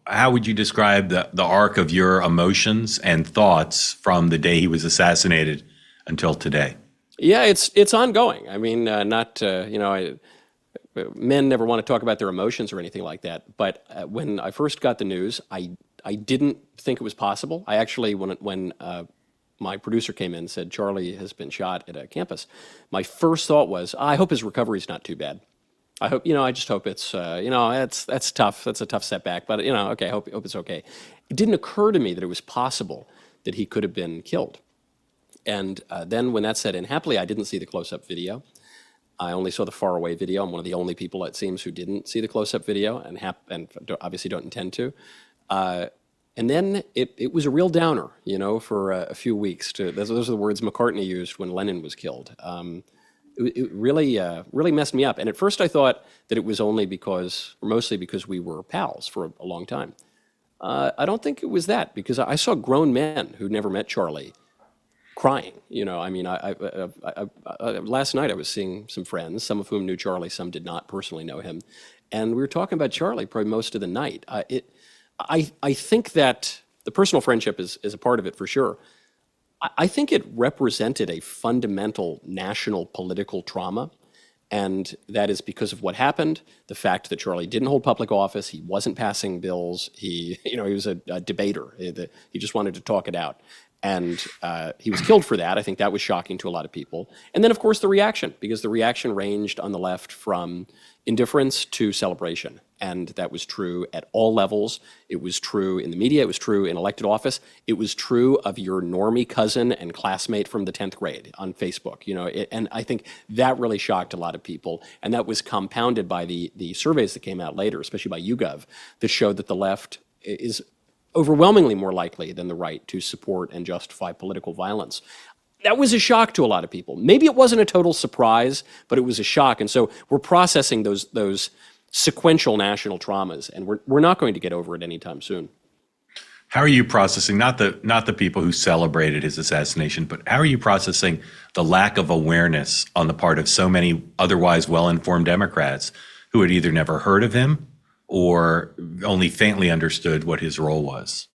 how would you describe the arc of your emotions and thoughts from the day he was assassinated until today? Yeah, it's ongoing. I mean, not men never want to talk about their emotions or anything like that. But when I first got the news, I didn't think it was possible. I actually, when my producer came in and said Charlie has been shot at a campus, my first thought was, I hope his recovery's not too bad. I hope, I just hope it's, that's tough. That's a tough setback, but okay, hope it's okay. It didn't occur to me that it was possible that he could have been killed. And then when that set in, happily, I didn't see the close-up video. I only saw the far-away video. I'm one of the only people, it seems, who didn't see the close-up video and obviously don't intend to. And then it was a real downer, for a few weeks. Those are the words McCartney used when Lennon was killed. It really messed me up. And at first I thought that it was only because, or mostly because we were pals for a long time. I don't think it was that, because I saw grown men who never met Charlie crying. I mean, last night I was seeing some friends, some of whom knew Charlie, some did not personally know him. And we were talking about Charlie probably most of the night. I think that the personal friendship is a part of it for sure. I think it represented a fundamental national political trauma. And that is because of what happened, the fact that Charlie didn't hold public office, he wasn't passing bills, he was a debater, he just wanted to talk it out. And he was killed for that. I think that was shocking to a lot of people. And then, of course, the reaction, because the reaction ranged on the left from indifference to celebration. And that was true at all levels. It was true in the media. It was true in elected office. It was true of your normie cousin and classmate from the 10th grade on Facebook. And I think that really shocked a lot of people. And that was compounded by the surveys that came out later, especially by YouGov, that showed that the left is overwhelmingly more likely than the right to support and justify political violence. That was a shock to a lot of people. Maybe it wasn't a total surprise, but it was a shock. And so we're processing those sequential national traumas, and we're not going to get over it anytime soon. How are you processing, not the people who celebrated his assassination, but how are you processing the lack of awareness on the part of so many otherwise well-informed Democrats who had either never heard of him or only faintly understood what his role was?